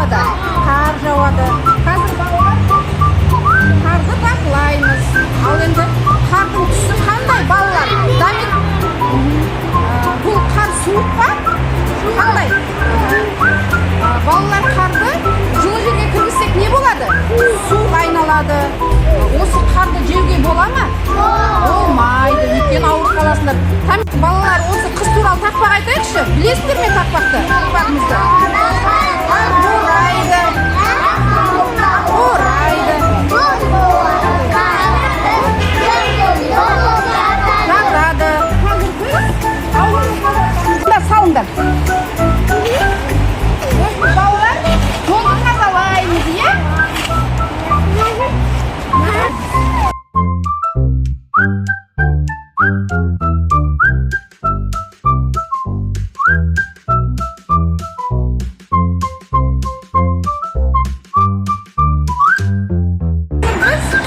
жауады. Қар жауады. Қазір балалар қарды бақылаймыз. Ал енді қардың түсі қандай балалар? Дамир, бұл қар суық па? Қандай? Балалар қарды жылы жерге кіргізсек не болады? Суық айналады. Осы қарды жеуге бола ма? Болмайды, өйткені ауырып қаласыңдар. Балалар, осы қыс туралы тақпақ айтайықшы. Білесіздер ме тақпақты? Тақпағымызды. Орайды. Орайды. Жағады. Мұнда салыңдар. Балалар, қолды тазалаймыз, иә?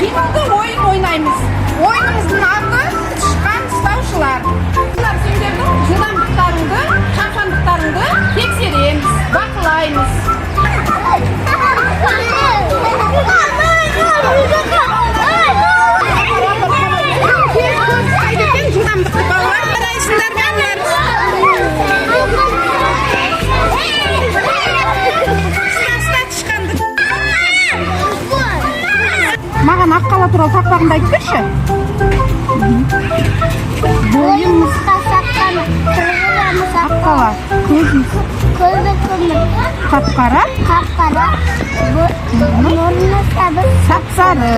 Қимылды ойын ойнаймыз. Ойынымыздың аты тышқан ұстаушылар. Сендердің жылдамдықтарыңды, шапшаңдықтарыңды тексереміз, бақылаймыз. Жылдамдықты балалар қарайсыңдар мәңер. Маған аққала туралы тақпағыңды айтып берші. Бойымызға саққаны, қырғыламыз Аққала, көзіміз көзі күміс, қап-қара, қап-қара, мұрнымыз табыс сап-сары.